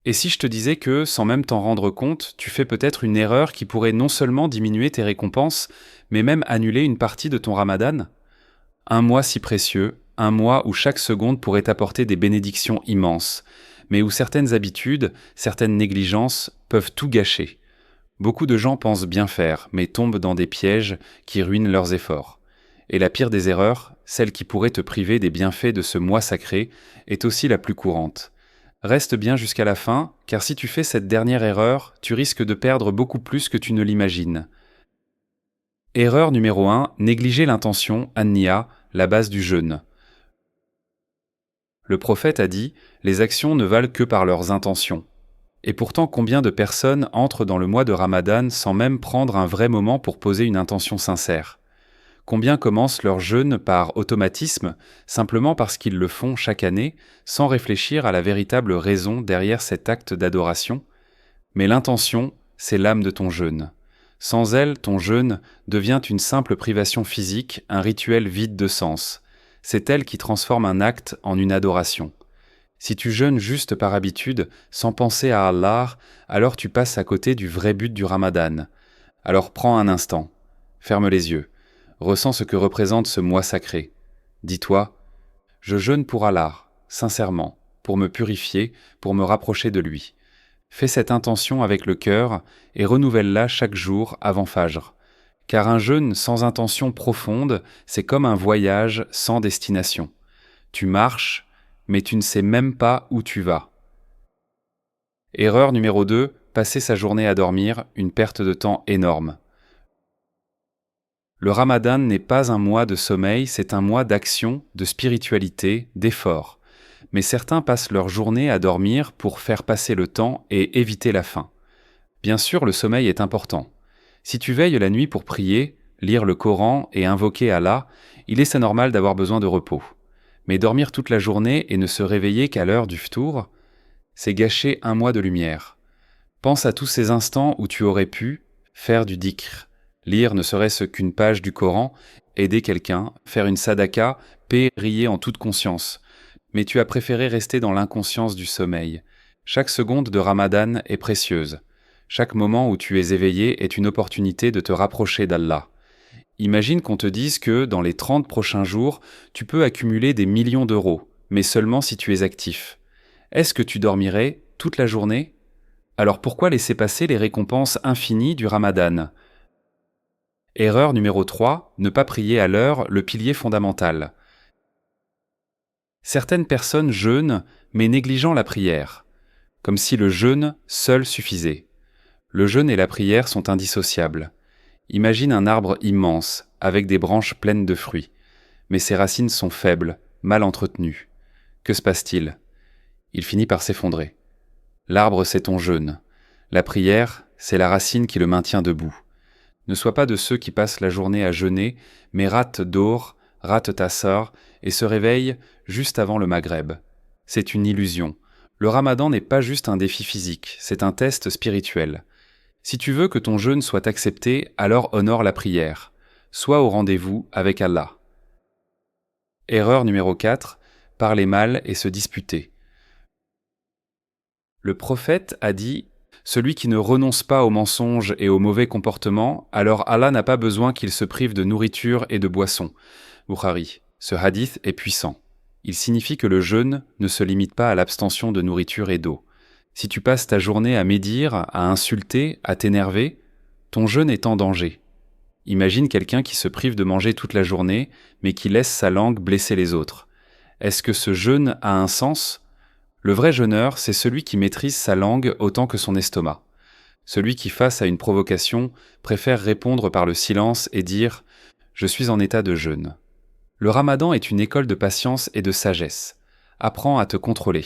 Et si je te disais que, sans même t'en rendre compte, tu fais peut-être une erreur qui pourrait non seulement diminuer tes récompenses, mais même annuler une partie de ton ramadan? Un mois si précieux, un mois où chaque seconde pourrait apporter des bénédictions immenses, mais où certaines habitudes, certaines négligences peuvent tout gâcher. Beaucoup de gens pensent bien faire, mais tombent dans des pièges qui ruinent leurs efforts. Et la pire des erreurs, celle qui pourrait te priver des bienfaits de ce mois sacré, est aussi la plus courante. Reste bien jusqu'à la fin, car si tu fais cette dernière erreur, tu risques de perdre beaucoup plus que tu ne l'imagines. Erreur numéro 1, négliger l'intention, an-niya, la base du jeûne. Le prophète a dit « Les actions ne valent que par leurs intentions ». Et pourtant, combien de personnes entrent dans le mois de Ramadan sans même prendre un vrai moment pour poser une intention sincère? Combien commencent leur jeûne par automatisme, simplement parce qu'ils le font chaque année, sans réfléchir à la véritable raison derrière cet acte d'adoration? Mais l'intention, c'est l'âme de ton jeûne. Sans elle, ton jeûne devient une simple privation physique, un rituel vide de sens. C'est elle qui transforme un acte en une adoration. Si tu jeûnes juste par habitude, sans penser à Allah, alors tu passes à côté du vrai but du Ramadan. Alors prends un instant, ferme les yeux, ressens ce que représente ce mois sacré. Dis-toi, je jeûne pour Allah, sincèrement, pour me purifier, pour me rapprocher de lui. Fais cette intention avec le cœur et renouvelle-la chaque jour avant Fajr. Car un jeûne sans intention profonde, c'est comme un voyage sans destination. Tu marches, mais tu ne sais même pas où tu vas. Erreur numéro 2, passer sa journée à dormir, une perte de temps énorme. Le Ramadan n'est pas un mois de sommeil, c'est un mois d'action, de spiritualité, d'effort. Mais certains passent leur journée à dormir pour faire passer le temps et éviter la faim. Bien sûr, le sommeil est important. Si tu veilles la nuit pour prier, lire le Coran et invoquer Allah, il est normal d'avoir besoin de repos. Mais dormir toute la journée et ne se réveiller qu'à l'heure du ftour, c'est gâcher un mois de lumière. Pense à tous ces instants où tu aurais pu faire du dhikr, lire ne serait-ce qu'une page du Coran, aider quelqu'un, faire une sadaka, prier en toute conscience. Mais tu as préféré rester dans l'inconscience du sommeil. Chaque seconde de Ramadan est précieuse. Chaque moment où tu es éveillé est une opportunité de te rapprocher d'Allah. Imagine qu'on te dise que, dans les 30 prochains jours, tu peux accumuler des millions d'euros, mais seulement si tu es actif. Est-ce que tu dormirais toute la journée? Alors pourquoi laisser passer les récompenses infinies du Ramadan? Erreur numéro 3, ne pas prier à l'heure, le pilier fondamental. Certaines personnes jeûnent, mais négligeant la prière, comme si le jeûne seul suffisait. Le jeûne et la prière sont indissociables. Imagine un arbre immense, avec des branches pleines de fruits, mais ses racines sont faibles, mal entretenues. Que se passe-t-il? Il finit par s'effondrer. L'arbre, c'est ton jeûne. La prière, c'est la racine qui le maintient debout. Ne sois pas de ceux qui passent la journée à jeûner, mais rate d'or, rate ta sœur, et se réveille juste avant le Maghreb. C'est une illusion. Le Ramadan n'est pas juste un défi physique, c'est un test spirituel. Si tu veux que ton jeûne soit accepté, alors honore la prière. Sois au rendez-vous avec Allah. Erreur numéro 4, parler mal et se disputer. Le prophète a dit « Celui qui ne renonce pas au mensonge et au mauvais comportement, alors Allah n'a pas besoin qu'il se prive de nourriture et de boisson. » Bukhari. Ce hadith est puissant. Il signifie que le jeûne ne se limite pas à l'abstention de nourriture et d'eau. Si tu passes ta journée à médire, à insulter, à t'énerver, ton jeûne est en danger. Imagine quelqu'un qui se prive de manger toute la journée, mais qui laisse sa langue blesser les autres. Est-ce que ce jeûne a un sens? Le vrai jeûneur, c'est celui qui maîtrise sa langue autant que son estomac. Celui qui, face à une provocation, préfère répondre par le silence et dire « Je suis en état de jeûne ». Le Ramadan est une école de patience et de sagesse. Apprends à te contrôler.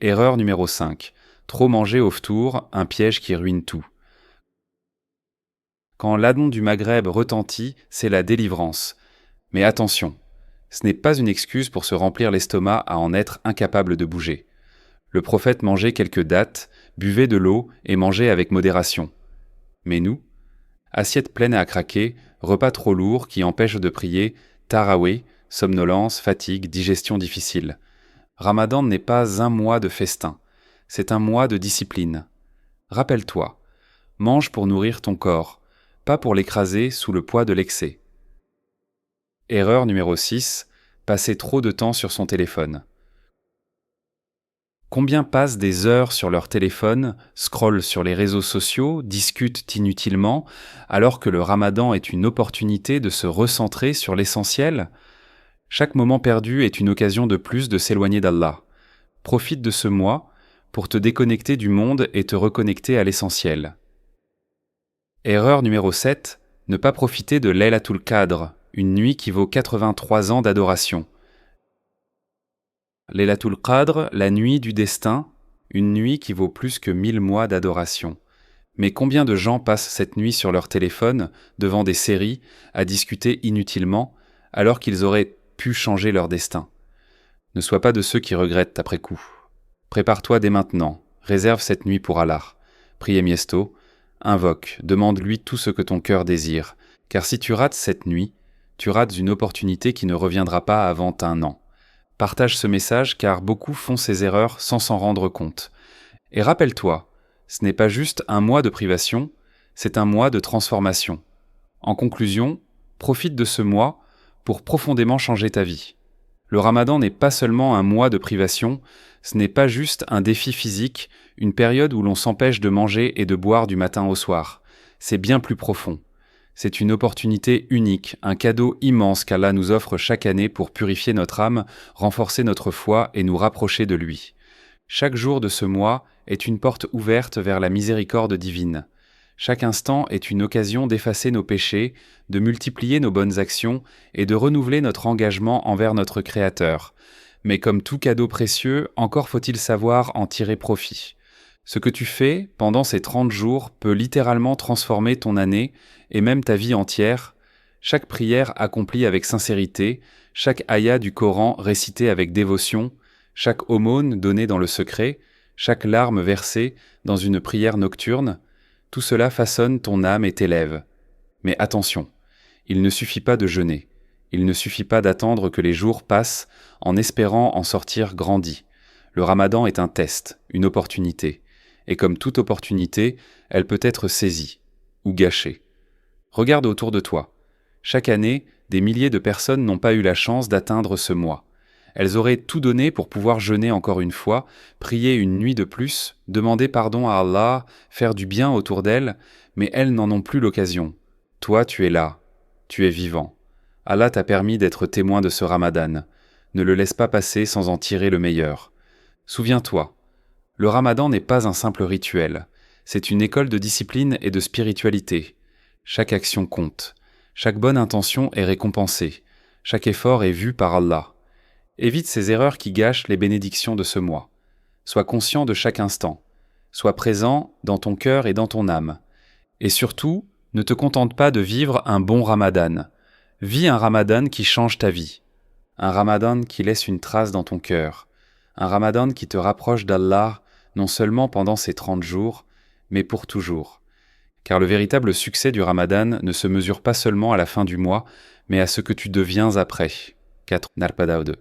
Erreur numéro 5. Trop manger au ftour, un piège qui ruine tout. Quand l'adon du Maghreb retentit, c'est la délivrance. Mais attention, ce n'est pas une excuse pour se remplir l'estomac à en être incapable de bouger. Le prophète mangeait quelques dattes, buvait de l'eau et mangeait avec modération. Mais nous, assiette pleine à craquer, repas trop lourd qui empêche de prier, tarawih, somnolence, fatigue, digestion difficile. Ramadan n'est pas un mois de festin. c'est un mois de discipline. Rappelle-toi, mange pour nourrir ton corps, pas pour l'écraser sous le poids de l'excès. Erreur numéro 6, passer trop de temps sur son téléphone. Combien passent des heures sur leur téléphone, scrollent sur les réseaux sociaux, discutent inutilement, alors que le Ramadan est une opportunité de se recentrer sur l'essentiel? Chaque moment perdu est une occasion de plus de s'éloigner d'Allah. Profite de ce mois pour te déconnecter du monde et te reconnecter à l'essentiel. Erreur numéro 7, ne pas profiter de Laylatul Qadr, une nuit qui vaut 83 ans d'adoration. Laylatul Qadr, la nuit du destin, une nuit qui vaut plus que 1000 mois d'adoration. Mais combien de gens passent cette nuit sur leur téléphone, devant des séries, à discuter inutilement, alors qu'ils auraient pu changer leur destin? Ne sois pas de ceux qui regrettent après coup. Prépare-toi dès maintenant, réserve cette nuit pour Allah. Prie Miesto, invoque, demande-lui tout ce que ton cœur désire, car si tu rates cette nuit, tu rates une opportunité qui ne reviendra pas avant un an. Partage ce message car beaucoup font ces erreurs sans s'en rendre compte. Et rappelle-toi, ce n'est pas juste un mois de privation, c'est un mois de transformation. En conclusion, profite de ce mois pour profondément changer ta vie. Le Ramadan n'est pas seulement un mois de privation, ce n'est pas juste un défi physique, une période où l'on s'empêche de manger et de boire du matin au soir. C'est bien plus profond. C'est une opportunité unique, un cadeau immense qu'Allah nous offre chaque année pour purifier notre âme, renforcer notre foi et nous rapprocher de lui. Chaque jour de ce mois est une porte ouverte vers la miséricorde divine. Chaque instant est une occasion d'effacer nos péchés, de multiplier nos bonnes actions et de renouveler notre engagement envers notre Créateur. Mais comme tout cadeau précieux, encore faut-il savoir en tirer profit. Ce que tu fais pendant ces 30 jours peut littéralement transformer ton année et même ta vie entière. Chaque prière accomplie avec sincérité, chaque ayat du Coran récité avec dévotion, chaque aumône donnée dans le secret, chaque larme versée dans une prière nocturne, tout cela façonne ton âme et t'élève. Mais attention, il ne suffit pas de jeûner, il ne suffit pas d'attendre que les jours passent en espérant en sortir grandi. Le Ramadan est un test, une opportunité. Et comme toute opportunité, elle peut être saisie ou gâchée. Regarde autour de toi. Chaque année, des milliers de personnes n'ont pas eu la chance d'atteindre ce mois. Elles auraient tout donné pour pouvoir jeûner encore une fois, prier une nuit de plus, demander pardon à Allah, faire du bien autour d'elles, mais elles n'en ont plus l'occasion. Toi, tu es là, tu es vivant. Allah t'a permis d'être témoin de ce Ramadan. Ne le laisse pas passer sans en tirer le meilleur. Souviens-toi, le Ramadan n'est pas un simple rituel, c'est une école de discipline et de spiritualité. Chaque action compte, chaque bonne intention est récompensée, chaque effort est vu par Allah. Évite ces erreurs qui gâchent les bénédictions de ce mois. Sois conscient de chaque instant, sois présent dans ton cœur et dans ton âme. Et surtout, ne te contente pas de vivre un bon Ramadan. Vis un Ramadan qui change ta vie, un Ramadan qui laisse une trace dans ton cœur, un Ramadan qui te rapproche d'Allah non seulement pendant ces 30 jours, mais pour toujours. Car le véritable succès du Ramadan ne se mesure pas seulement à la fin du mois, mais à ce que tu deviens après. 4 Narpadao 2.